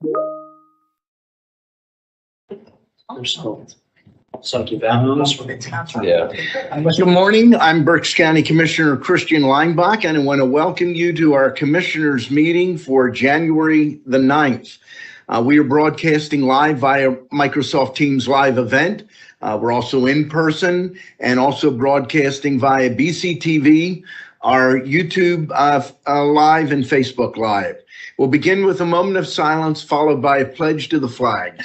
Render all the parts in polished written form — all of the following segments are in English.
Yeah. Good morning. I'm Berks County Commissioner Christian Leinbach, and I want to welcome you to our commissioners meeting for January the 9th. We are broadcasting live via Microsoft Teams live event. We're also in person and also broadcasting via BCTV, our YouTube live and Facebook live. We'll begin with a moment of silence followed by a pledge to the flag.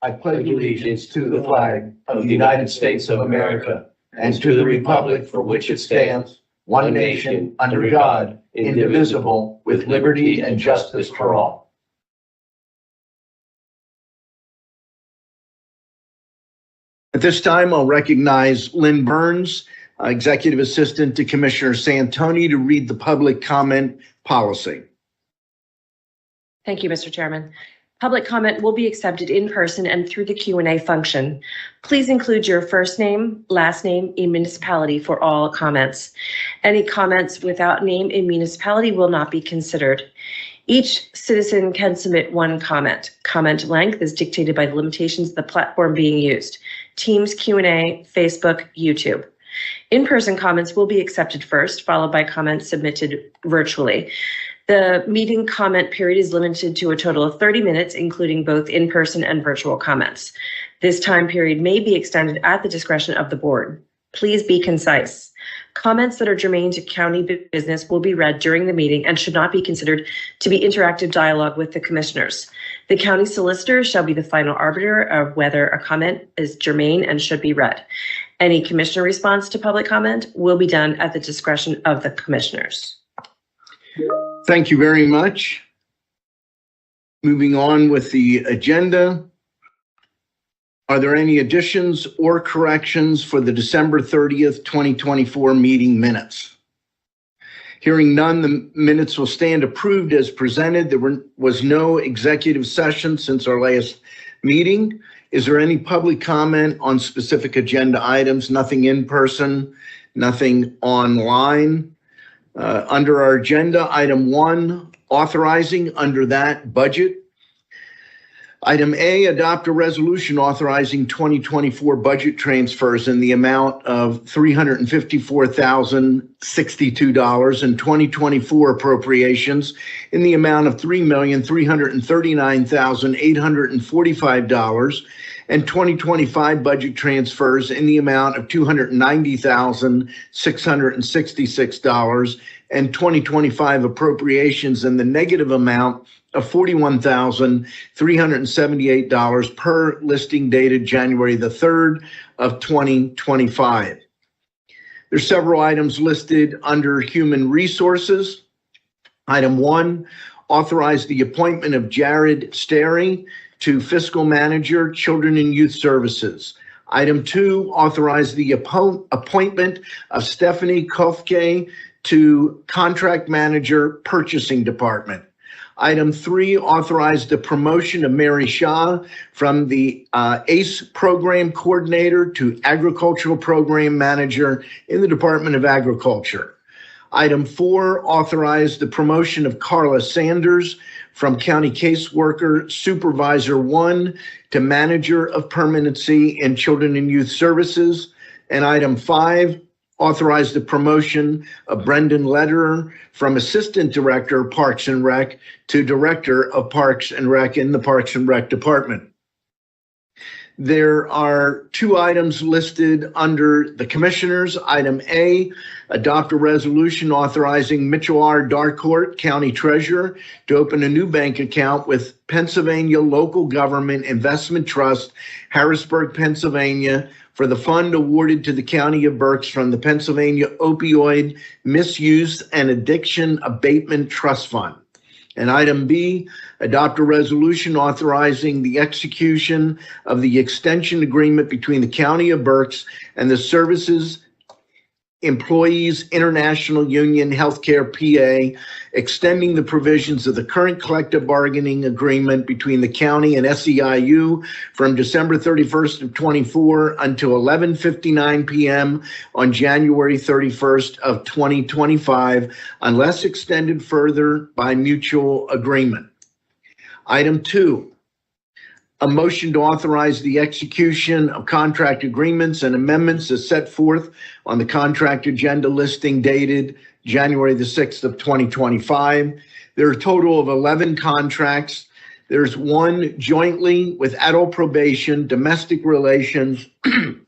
I pledge allegiance to the flag of the United States of America and to the republic for which it stands, one nation, under God, indivisible, with liberty and justice for all. At this time, I'll recognize Lynn Burns, Executive Assistant to Commissioner Santoni, to read the public comment policy. Thank you, Mr. Chairman. Public comment will be accepted in person and through the Q&A function. Please include your first name, last name, and municipality for all comments. Any comments without name and municipality will not be considered. Each citizen can submit one comment. Comment length is dictated by the limitations of the platform being used: Teams, Q&A, Facebook, YouTube. In-person comments will be accepted first, followed by comments submitted virtually. The meeting comment period is limited to a total of 30 minutes, including both in-person and virtual comments. This time period may be extended at the discretion of the board. Please be concise. Comments that are germane to county business will be read during the meeting and should not be considered to be interactive dialogue with the commissioners. The county solicitor shall be the final arbiter of whether a comment is germane and should be read. Any commissioner response to public comment will be done at the discretion of the commissioners. Thank you very much. Moving on with the agenda. Are there any additions or corrections for the December 30th, 2024 meeting minutes? Hearing none, the minutes will stand approved as presented. There was no executive session since our last meeting. Is there any public comment on specific agenda items? Nothing in person, nothing online. Under our agenda, item 1, authorizing, under that, budget. Item A, adopt a resolution authorizing 2024 budget transfers in the amount of $354,062 and 2024 appropriations in the amount of $3,339,845 and 2025 budget transfers in the amount of $290,666 and 2025 appropriations in the negative amount of $41,378 per listing dated January the 3rd of 2025. There's several items listed under Human Resources. Item 1, authorize the appointment of Jared Sterry to Fiscal Manager, Children and Youth Services. Item 2, authorize the appointment of Stephanie Kofke to Contract Manager, Purchasing Department. Item 3, authorize the promotion of Mary Shaw from the ACE Program Coordinator to Agricultural Program Manager in the Department of Agriculture. Item 4, authorize the promotion of Carla Sanders from County Caseworker Supervisor 1 to Manager of Permanency in Children and Youth Services. And item 5, authorize the promotion of Brendan Lederer from Assistant Director, Parks and Rec to Director of Parks and Rec in the Parks and Rec Department. There are 2 items listed under the Commissioners. Item A, adopt a resolution authorizing Mitchell R. Darcourt, County Treasurer, to open a new bank account with Pennsylvania Local Government Investment Trust, Harrisburg, Pennsylvania, for the fund awarded to the County of Berks from the Pennsylvania Opioid Misuse and Addiction Abatement Trust Fund. And item B, adopt a resolution authorizing the execution of the extension agreement between the County of Berks and the Services Employees International Union Healthcare PA, extending the provisions of the current collective bargaining agreement between the county and SEIU from December 31st of 24 until 11:59 p.m. on January 31st of 2025, unless extended further by mutual agreement. Item 2. A motion to authorize the execution of contract agreements and amendments as set forth on the contract agenda listing dated January the 6th of 2025. There are a total of 11 contracts. There's one jointly with adult probation, domestic relations, and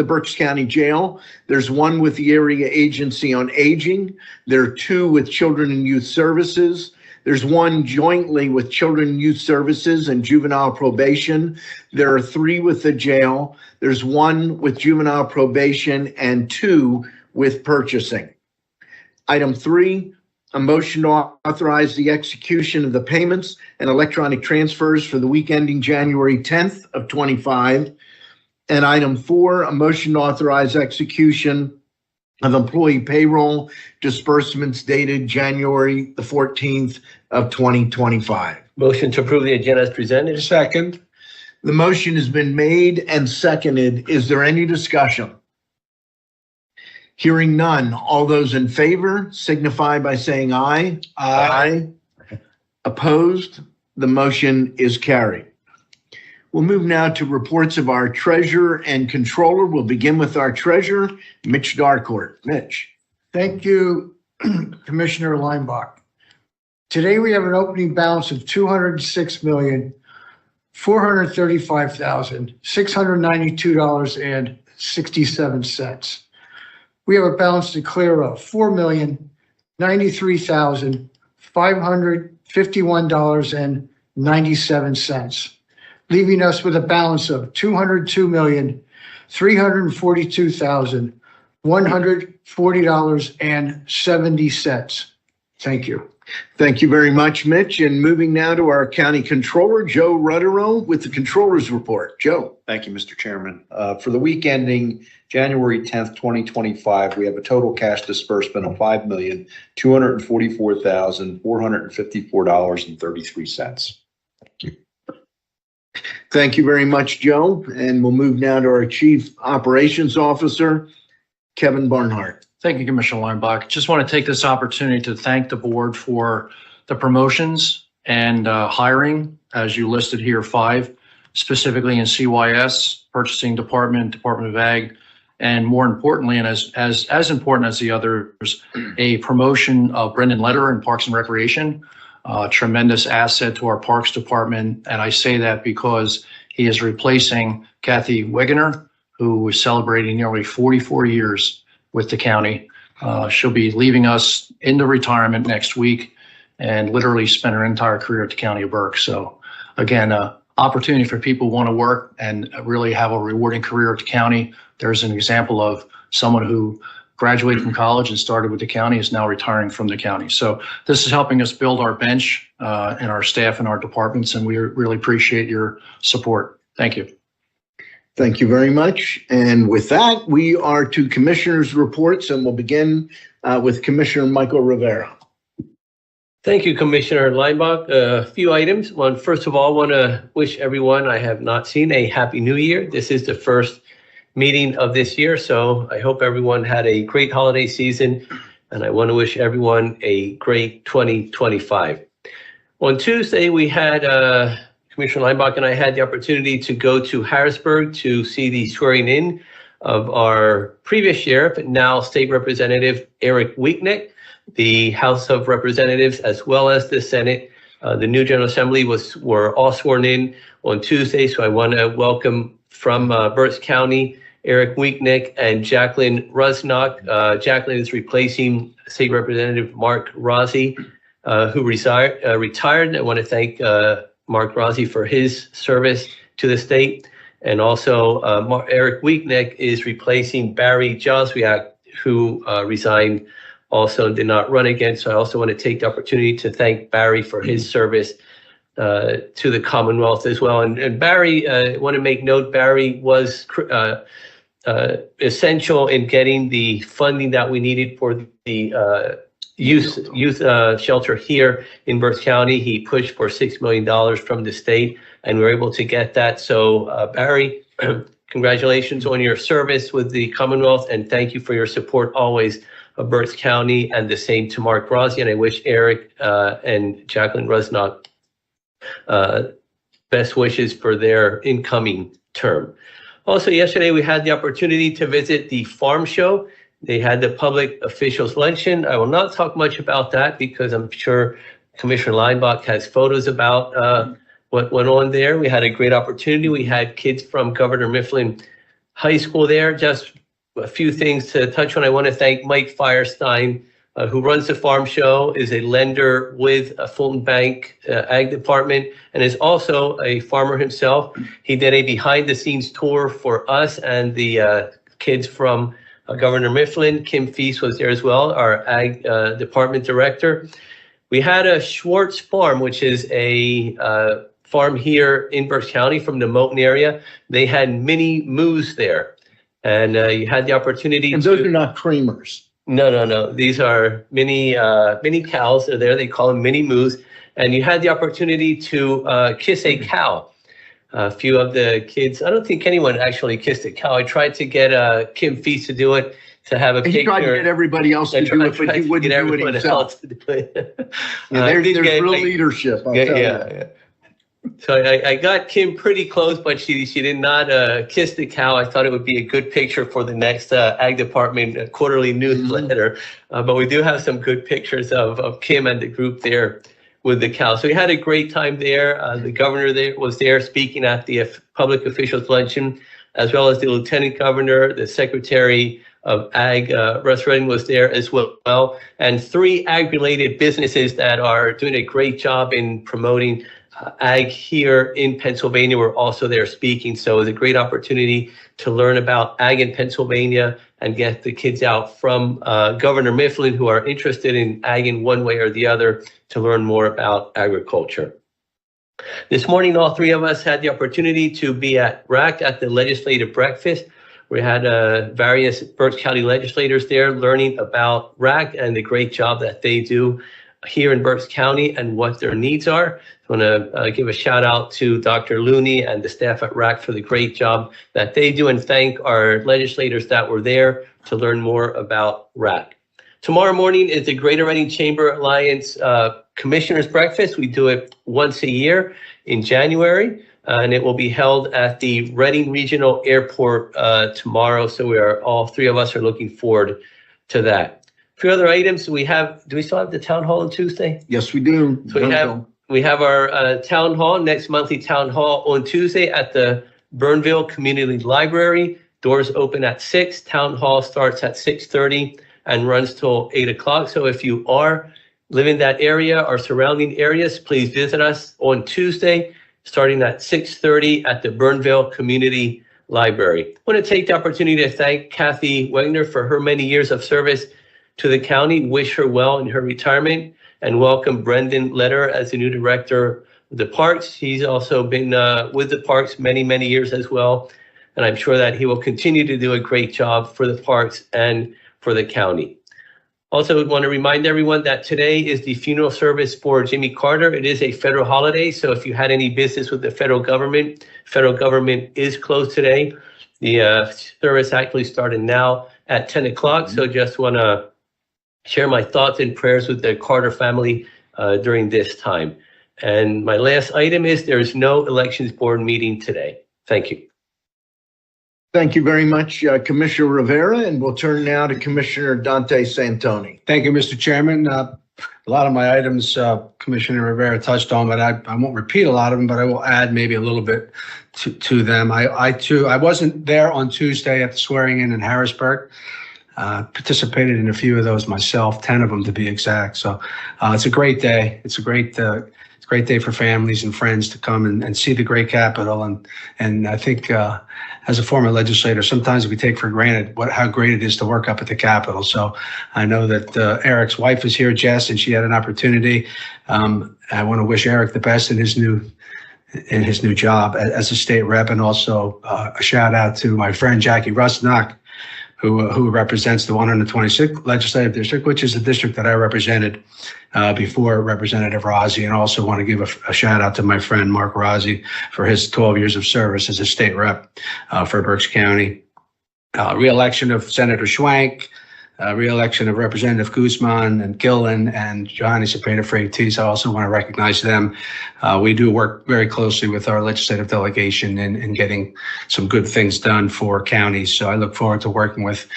the Berks County Jail. There's one with the Area Agency on Aging. There are two with Children and Youth Services. There's one jointly with Children and Youth Services and Juvenile Probation. There are three with the jail. There's one with Juvenile Probation and two with purchasing. Item 3, a motion to authorize the execution of the payments and electronic transfers for the week ending January 10th of 25. And item 4, a motion to authorize execution of employee payroll disbursements dated January the 14th of 2025. Motion to approve the agenda as presented. Second. The motion has been made and seconded. Is there any discussion? Hearing none. All those in favor signify by saying aye. Aye. Opposed? The motion is carried. We'll move now to reports of our treasurer and controller. We'll begin with our treasurer, Mitch Darcourt. Mitch. Thank you, Commissioner Leinbach. Today we have an opening balance of $206,435,692.67. We have a balance to clear of $4,093,551.97, leaving us with a balance of $202,342,140.70. Thank you. Thank you very much, Mitch. And moving now to our county controller, Joe Rutterow, with the controller's report. Joe. Thank you, Mr. Chairman. For the week ending January 10th, 2025, we have a total cash disbursement of $5,244,454.33. Thank you. Thank you very much, Joe. And we'll move now to our Chief Operations Officer, Kevin Barnhart. Thank you, Commissioner Leinbach. Just want to take this opportunity to thank the board for the promotions and hiring, as you listed here, 5, specifically in CYS, Purchasing Department, Department of Ag, and more importantly, and as important as the others, a promotion of Brendan Lederer in Parks and Recreation, tremendous asset to our Parks Department. And I say that because he is replacing Kathy Wegener, who is celebrating nearly 44 years with the county. She'll be leaving us into retirement next week and literally spent her entire career at the County of Berks. So again, opportunity for people who want to work and really have a rewarding career at the county. There's an example of someone who graduated from college and started with the county, is now retiring from the county. So this is helping us build our bench and our staff and our departments, and we really appreciate your support. Thank you. Thank you very much. And with that, we are to commissioners' reports, and we'll begin with Commissioner Michael Rivera. Thank you, Commissioner Leinbach. A few items. One, first of all, I want to wish everyone I have not seen a Happy New Year. This is the first meeting of this year, so I hope everyone had a great holiday season, and I want to wish everyone a great 2025. On Tuesday, we had Commissioner Leinbach and I had the opportunity to go to Harrisburg to see the swearing in of our previous sheriff, now State Representative Eric Weeknick. The House of Representatives, as well as the Senate, the new General Assembly were all sworn in on Tuesday. So I want to welcome from Berks County, Eric Weeknick and Jacqueline Rusnock. Jacqueline is replacing State Representative Mark Rossi, who retired. I want to thank Mark Rossi for his service to the state. And also Eric Weeknick is replacing Barry Joswiak, who resigned also and did not run again. So I also want to take the opportunity to thank Barry for his service to the Commonwealth as well. And Barry, I want to make note, Barry was essential in getting the funding that we needed for the youth shelter here in Berks County. He pushed for $6 million from the state, and we were able to get that. So Barry, congratulations on your service with the Commonwealth, and thank you for your support always of Berks County, and the same to Mark Rossi. And I wish Eric and Jacqueline Rusnock best wishes for their incoming term. Also, yesterday we had the opportunity to visit the farm show. They had the public officials luncheon. I will not talk much about that because I'm sure Commissioner Leinbach has photos about what went on there. We had a great opportunity. We had kids from Governor Mifflin High School there. Just a few things to touch on. I want to thank Mike Firestein, who runs the farm show, is a lender with a Fulton Bank Ag Department, and is also a farmer himself. He did a behind-the-scenes tour for us and the kids from Governor Mifflin. Kim Feast was there as well, our Ag Department Director. We had a Schwartz Farm, which is a farm here in Berks County from the Moulton area. They had mini moose there, and you had the opportunity. And those are not creamers. No. These are mini cows. They're there. They call them mini moose. And you had the opportunity to kiss a cow. A few of the kids, I don't think anyone actually kissed a cow. I tried to get Kim Feast to do it, to have a picture. He tried to get everybody else to do it, but he wouldn't do it himself. There's real leadership, I'll tell you. So I got Kim pretty close, but she did not kiss the cow. I thought it would be a good picture for the next Ag Department quarterly newsletter. But we do have some good pictures of Kim and the group there with the cow. So we had a great time there. The governor was there speaking at the public officials luncheon, as well as the lieutenant governor, the secretary of Ag, Russ Redding, was there as well. And 3 ag-related businesses that are doing a great job in promoting Ag here in Pennsylvania were also there speaking. So it was a great opportunity to learn about Ag in Pennsylvania and get the kids out from Governor Mifflin who are interested in Ag in one way or the other to learn more about agriculture. This morning, all 3 of us had the opportunity to be at RAC at the legislative breakfast. We had various Berks County legislators there learning about RAC and the great job that they do here in Berks County and what their needs are. I want to give a shout out to Dr. Looney and the staff at RAC for the great job that they do, and thank our legislators that were there to learn more about RAC. Tomorrow morning is the Greater Reading Chamber Alliance Commissioners Breakfast. We do it once a year in January, and it will be held at the Reading Regional Airport tomorrow. So all 3 of us are looking forward to that. A few other items we have. Do we still have the town hall on Tuesday? Yes, we do. So we have our town hall, next monthly town hall on Tuesday at the Burnville Community Library. Doors open at 6. Town hall starts at 6:30 and runs till 8 o'clock. So if you are living in that area or surrounding areas, please visit us on Tuesday, starting at 6:30 at the Burnville Community Library. I want to take the opportunity to thank Kathy Wegner for her many years of service to the county, wish her well in her retirement, and welcome Brendan Letter as the new director of the parks. He's also been with the parks many, many years as well, and I'm sure that he will continue to do a great job for the parks and for the county. Also, want to remind everyone that today is the funeral service for Jimmy Carter. It is a federal holiday, so if you had any business with the federal government is closed today. The service actually started now at 10 o'clock, so just want to share my thoughts and prayers with the Carter family during this time. And my last item is there is no elections board meeting today. Thank you. Thank you very much, Commissioner Rivera, and we'll turn now to Commissioner Dante Santoni. Thank you, Mr. Chairman. A lot of my items Commissioner Rivera touched on, but I won't repeat a lot of them, but I will add maybe a little bit to them. I wasn't there on Tuesday at the swearing in Harrisburg. Participated in a few of those myself, 10 of them to be exact. So it's a great day. It's a great day for families and friends to come and see the great Capitol. And I think as a former legislator, sometimes we take for granted how great it is to work up at the Capitol. So I know that Eric's wife is here, Jess, and she had an opportunity. I want to wish Eric the best in his new in his new job as a state rep. And also a shout out to my friend Jackie Rusnock, who represents the 126th legislative district, which is the district that I represented before Representative Rozzi. And also want to give a shout out to my friend Mark Rozzi for his 12 years of service as a state rep for Berks County. Re-election of Senator Schwank, re-election of Representative Guzman and Gillen and Johanny Cepeda Freitas. I also want to recognize them. We do work very closely with our legislative delegation in getting some good things done for counties. So I look forward to working with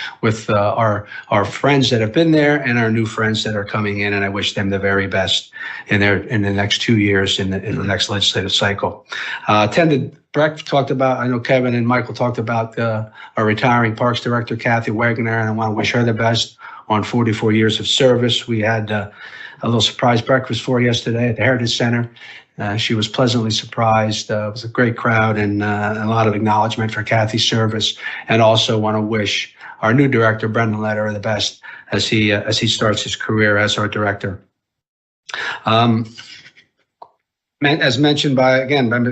our friends that have been there and our new friends that are coming in, and I wish them the very best in the next 2 years in the next legislative cycle. Attended Breck talked about, I know Kevin and Michael talked about our retiring Parks Director, Kathy Wagner, and I want to wish her the best on 44 years of service. We had a little surprise breakfast for her yesterday at the Heritage Center. She was pleasantly surprised. It was a great crowd and a lot of acknowledgement for Kathy's service. And also want to wish our new director, Brendan Leder, the best as he starts his career as our director. As mentioned by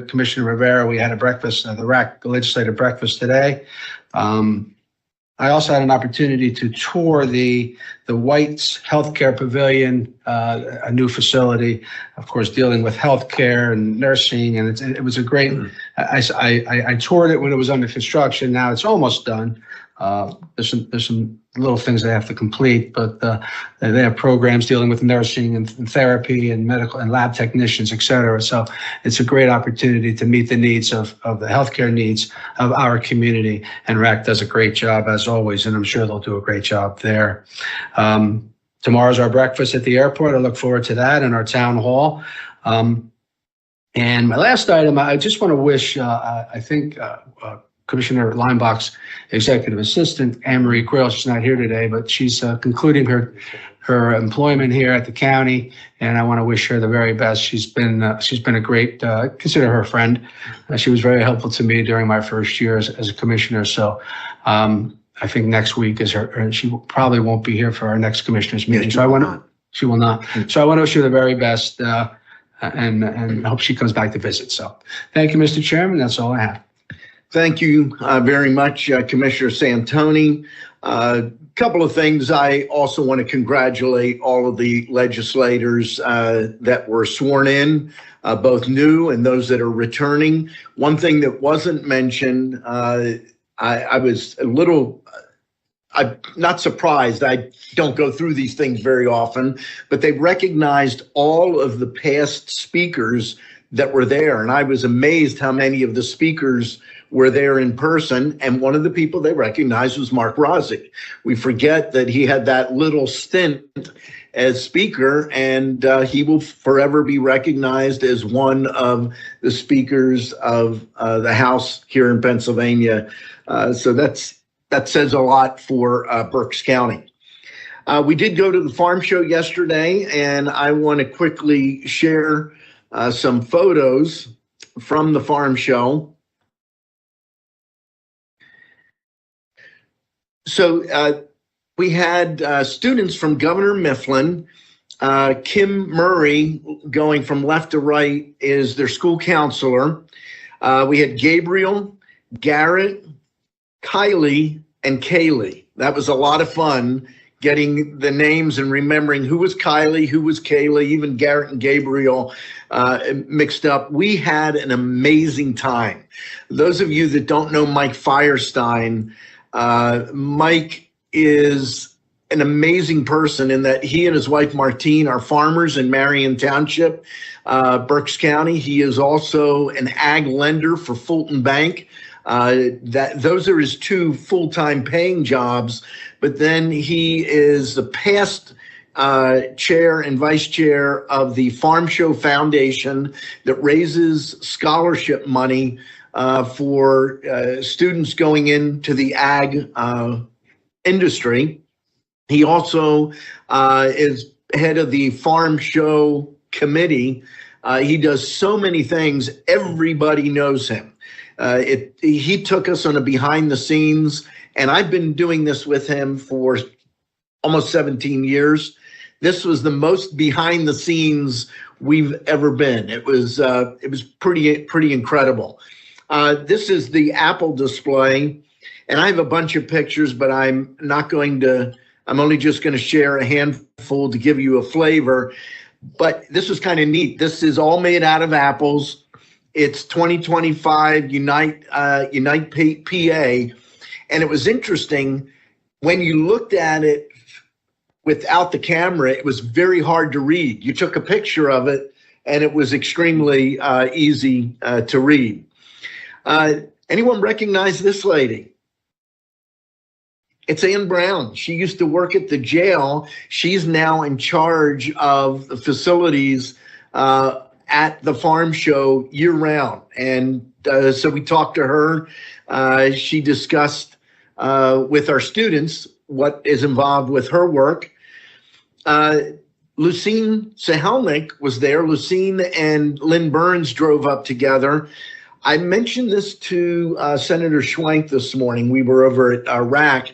Commissioner Rivera, we had a breakfast, the RAC legislative breakfast today. I also had an opportunity to tour the White's Healthcare Pavilion, a new facility, of course, dealing with healthcare and nursing, and it was a great. I toured it when it was under construction. Now it's almost done. There's some little things they have to complete, but they have programs dealing with nursing and therapy and medical and lab technicians, et cetera. So it's a great opportunity to meet the needs of the healthcare needs of our community. And RAC does a great job as always, and I'm sure they'll do a great job there. Tomorrow's our breakfast at the airport. I look forward to that, and our town hall. And my last item, I just want to wish, Commissioner Leinbach's executive assistant, Anne-Marie Quill. She's not here today, but she's concluding her employment here at the county, and I want to wish her the very best. She's been a great, consider her a friend. She was very helpful to me during my first year as a commissioner. So I think next week is her. She probably won't be here for our next commissioners meeting. So she will not. So I want to wish her the very best, and I hope she comes back to visit. So thank you, Mr. Chairman. That's all I have. Thank you very much, Commissioner Santoni. Couple of things. I also want to congratulate all of the legislators that were sworn in, both new and those that are returning. One thing that wasn't mentioned, I was a little, I'm not surprised. I don't go through these things very often, but they recognized all of the past speakers that were there. And I was amazed how many of the speakers were there in person, and one of the people they recognized was Mark Rozzi. We forget that he had that little stint as speaker, and he will forever be recognized as one of the speakers of the House here in Pennsylvania. So that says a lot for Berks County. We did go to the farm show yesterday, and I want to quickly share some photos from the farm show. So we had students from Governor Mifflin. Kim Murray, going from left to right, is their school counselor. We had Gabriel, Garrett, Kylie, and Kaylee. That was a lot of fun, getting the names and remembering who was Kylie, who was Kaylee, even Garrett and Gabriel mixed up. We had an amazing time. Those of you that don't know Mike Firestein, Mike is an amazing person in that he and his wife Martine are farmers in Marion Township, Berks County. He is also an ag lender for Fulton Bank. Those are his two full-time paying jobs, but then he is the past chair and vice chair of the Farm Show Foundation that raises scholarship money for students going into the ag industry. He also is head of the Farm Show Committee. He does so many things. Everybody knows him. He took us on a behind the scenes, and I've been doing this with him for almost 17 years. This was the most behind the scenes we've ever been. It was pretty incredible. This is the Apple display, and I have a bunch of pictures, but I'm only just going to share a handful to give you a flavor. But this was kind of neat. This is all made out of apples. It's 2025 Unite PA. And it was interesting when you looked at it without the camera, it was very hard to read. You took a picture of it and it was extremely easy to read. Anyone recognize this lady? It's Ann Brown. She used to work at the jail. She's now in charge of the facilities at the farm show year round. And so we talked to her. She discussed with our students what is involved with her work. Lucine Sahelnik was there. Lucine and Lynn Burns drove up together. I mentioned this to Senator Schwank this morning. We were over at RAC.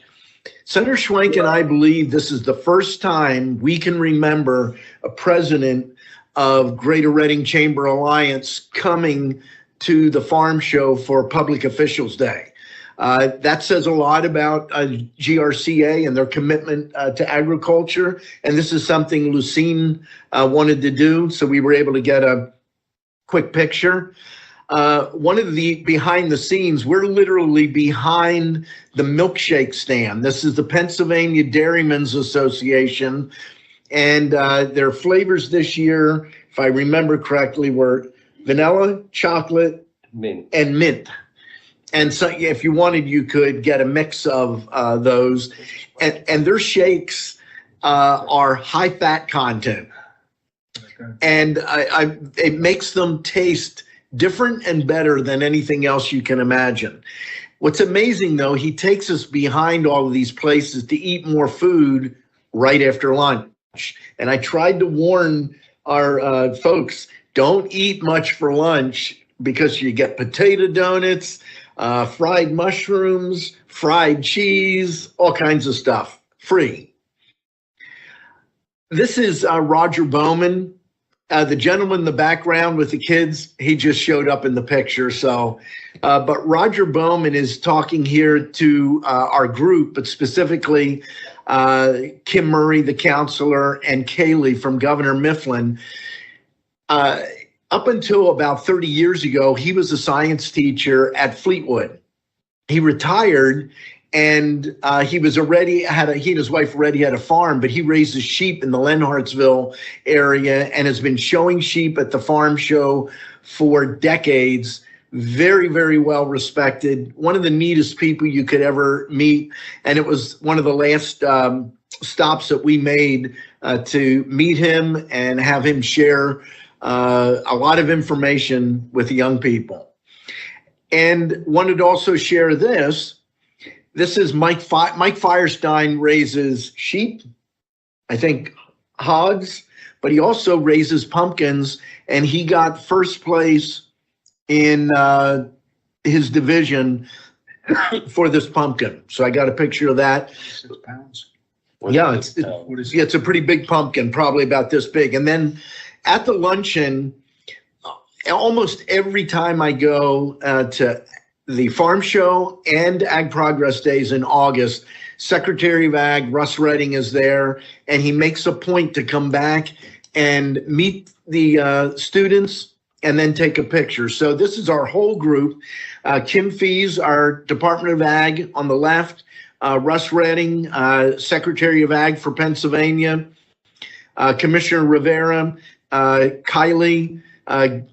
Senator Schwank and I believe this is the first time we can remember a president of Greater Reading Chamber Alliance coming to the farm show for Public Officials Day. That says a lot about GRCA and their commitment to agriculture. And this is something Lucine wanted to do, so we were able to get a quick picture. One of the behind the scenes, we're literally behind the milkshake stand. This is the Pennsylvania Dairymen's Association. And their flavors this year, if I remember correctly, were vanilla, chocolate, and mint. And so if you wanted, you could get a mix of those. And their shakes are high fat content. And it makes them taste different and better than anything else you can imagine. What's amazing, though, he takes us behind all of these places to eat more food right after lunch. And I tried to warn our folks, don't eat much for lunch because you get potato donuts, fried mushrooms, fried cheese, all kinds of stuff, free. This is Roger Bowman. The gentleman in the background with the kids, he just showed up in the picture. So, but Roger Bowman is talking here to our group, but specifically Kim Murray, the counselor, and Kaylee from Governor Mifflin. Up until about 30 years ago, he was a science teacher at Fleetwood. He retired, and he and his wife already had a farm, but he raises sheep in the Lenhartsville area and has been showing sheep at the farm show for decades. Very, very well respected. One of the neatest people you could ever meet. And it was one of the last stops that we made to meet him and have him share a lot of information with the young people. And wanted to also share this. This is Mike Firestein raises sheep, I think hogs, but he also raises pumpkins, and he got first place in his division for this pumpkin. So I got a picture of that. 6 pounds. Yeah, it's a pretty big pumpkin, probably about this big. And then at the luncheon, almost every time I go to the farm show and Ag Progress Days in August, Secretary of Ag Russ Redding is there, and he makes a point to come back and meet the students and then take a picture. So this is our whole group. Kim Fees, our Department of Ag on the left, Russ Redding, Secretary of Ag for Pennsylvania, Commissioner Rivera, Kylie,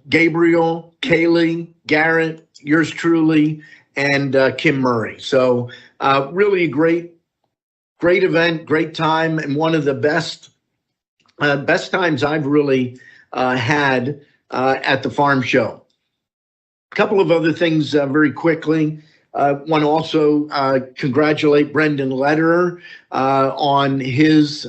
Gabriel, Kaylee, Garrett, yours truly, and Kim Murray. So really a great event, great time, and one of the best times I've really had at the farm show. A couple of other things very quickly. Want to also congratulate Brendan Lederer on his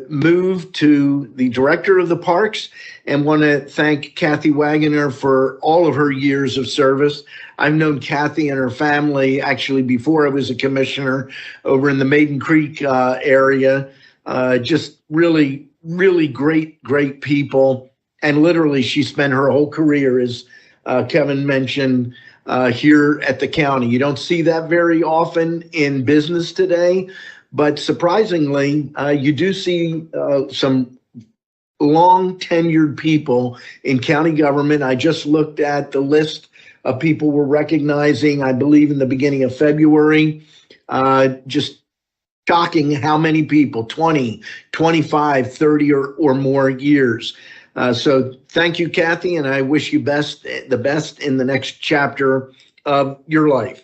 move to the director of the parks, and want to thank Kathy Wagoner for all of her years of service. I've known Kathy and her family actually before I was a commissioner over in the Maiden Creek area. Just really really great people. And literally, she spent her whole career, as Kevin mentioned, here at the county. You don't see that very often in business today, but surprisingly, you do see some long tenured people in county government. I just looked at the list of people we're recognizing, I believe in the beginning of February. Just shocking how many people, 20, 25, 30 or more years. So thank you, Kathy, and I wish you the best in the next chapter of your life.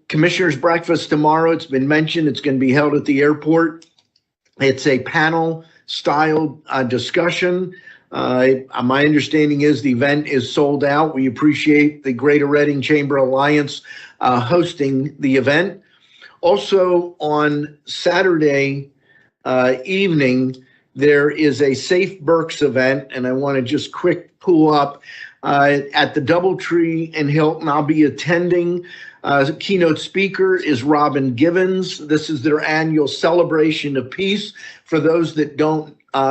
Commissioner's breakfast tomorrow, it's been mentioned, it's going to be held at the airport. It's a panel style discussion. My understanding is the event is sold out. We appreciate the Greater Reading Chamber Alliance hosting the event. Also on Saturday evening, there is a Safe Berks event, and I want to just quick pull up at the Doubletree in Hilton. I'll be attending. Keynote speaker is Robin Givens. This is their annual celebration of peace. For those that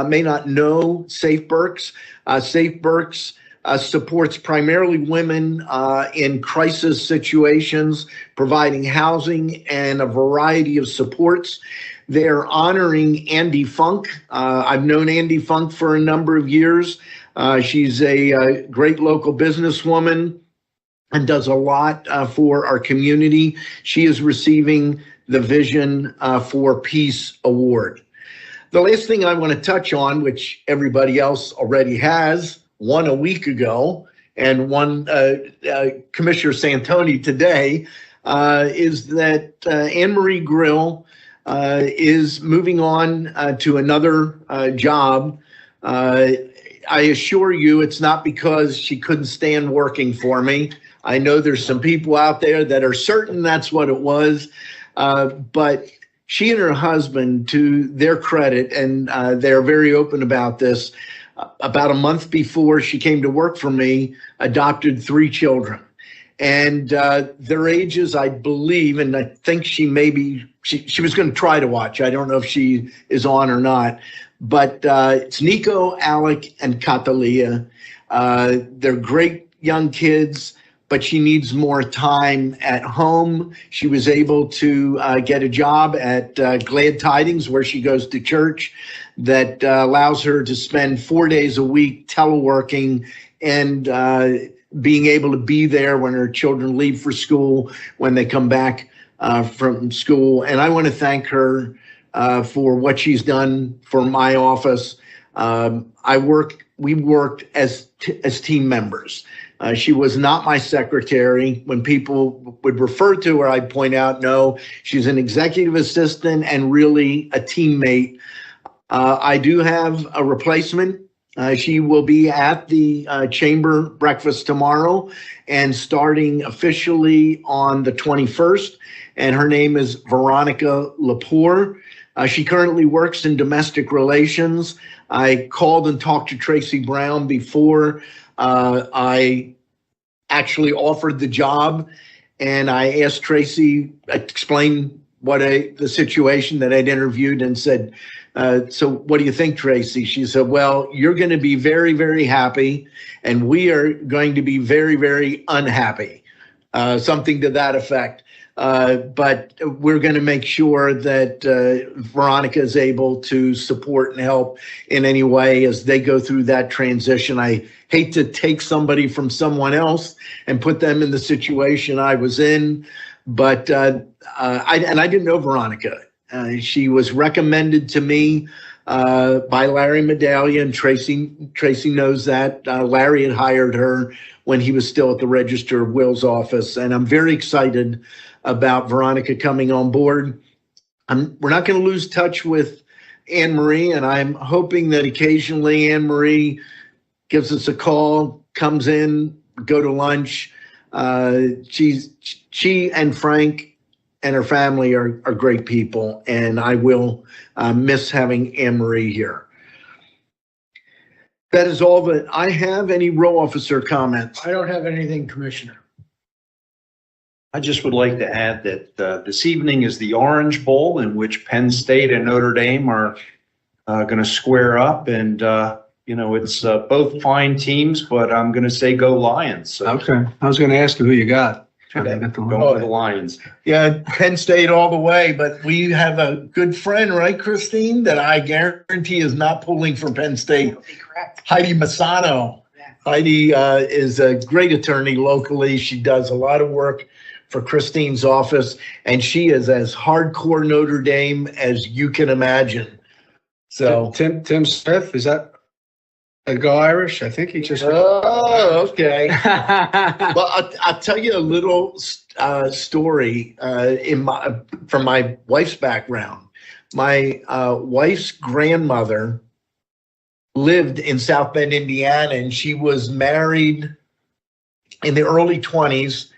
may not know Safe Berks, Safe Berks supports primarily women in crisis situations, providing housing and a variety of supports. They're honoring Andy Funk. I've known Andy Funk for a number of years. She's a great local businesswoman and does a lot for our community. She is receiving the Vision for Peace Award. The last thing I want to touch on, which everybody else already has, one a week ago and one Commissioner Santoni today, is that Anne Marie Grill is moving on to another job. I assure you it's not because she couldn't stand working for me. I know there's some people out there that are certain that's what it was, but she and her husband, to their credit, and they're very open about this, about a month before she came to work for me, adopted 3 children. And their ages, I believe, and I think she was going to try to watch. I don't know if she is on or not, but it's Nico, Alec, and Catalia. They're great young kids, but she needs more time at home. She was able to get a job at Glad Tidings, where she goes to church, that allows her to spend 4 days a week teleworking and being able to be there when her children leave for school, when they come back from school. And I want to thank her for what she's done for my office. We worked as team members. She was not my secretary. When people would refer to her, I'd point out, no, she's an executive assistant and really a teammate. I do have a replacement. She will be at the chamber breakfast tomorrow and starting officially on the 21st. And her name is Veronica Lepore. She currently works in domestic relations. I called and talked to Tracy Brown before I actually offered the job. And I asked Tracy, explain the situation that I'd interviewed, and said, so what do you think, Tracy? She said, well, you're going to be very, very happy, and we are going to be very, very unhappy, something to that effect. But we're going to make sure that Veronica is able to support and help in any way as they go through that transition. I hate to take somebody from someone else and put them in the situation I was in, but I didn't know Veronica. She was recommended to me by Larry Medallion. Tracy knows that. Larry had hired her when he was still at the Register of Wills office, and I'm very excited about Veronica coming on board. We're not going to lose touch with Anne Marie, and I'm hoping that occasionally Anne Marie gives us a call, comes in, go to lunch. She and Frank and her family are great people, and I will miss having Anne Marie here. That is all that I have. Any row officer comments? I don't have anything, Commissioner. I just would like to add that this evening is the Orange Bowl, in which Penn State and Notre Dame are going to square up and, it's both fine teams, but I'm going to say go Lions. So Okay. I was going to ask you who you got. Trying to get the go with the Lions. Yeah, Penn State all the way, but we have a good friend, right, Christine, that I guarantee is not pulling for Penn State. Correct. Heidi Massano. Heidi is a great attorney locally. She does a lot of work for Christine's office, and she is as hardcore Notre Dame as you can imagine. So, Tim Smith, is that a go Irish? I think he just. oh, okay. Well, I'll tell you a little story from my wife's background. My wife's grandmother lived in South Bend, Indiana, and she was married in the early 20s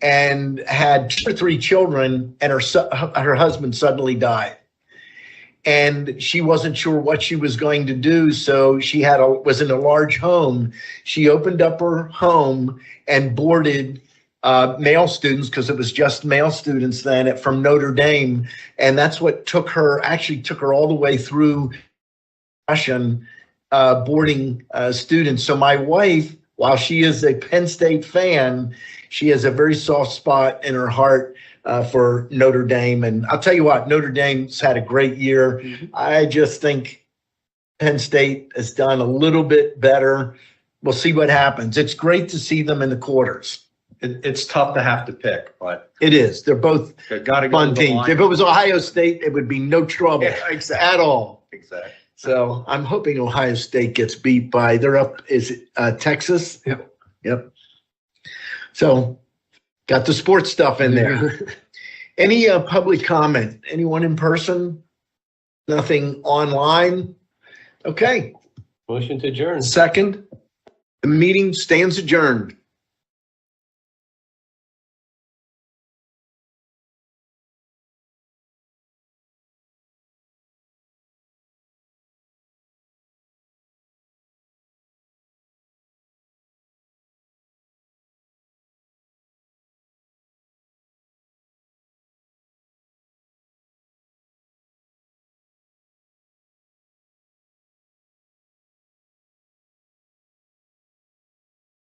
and had 2 or 3 children, and her husband suddenly died. And she wasn't sure what she was going to do, so she was in a large home. She opened up her home and boarded male students, because it was just male students then, from Notre Dame, and that's what took her all the way through Russian boarding students. So my wife, while she is a Penn State fan, she has a very soft spot in her heart for Notre Dame. And I'll tell you what, Notre Dame's had a great year. Mhm. I just think Penn State has done a little bit better. We'll see what happens. It's great to see them in the quarters. It's tough to have to pick, but It is. They're both got to go fun with the teams. Lions. If it was Ohio State, it would be no trouble at all. Exactly. So I'm hoping Ohio State gets beat by, they're up, is it Texas? Yep. So got the sports stuff in there. Any public comment? Anyone in person? Nothing online? Okay, Motion to adjourn. Second. the meeting stands adjourned.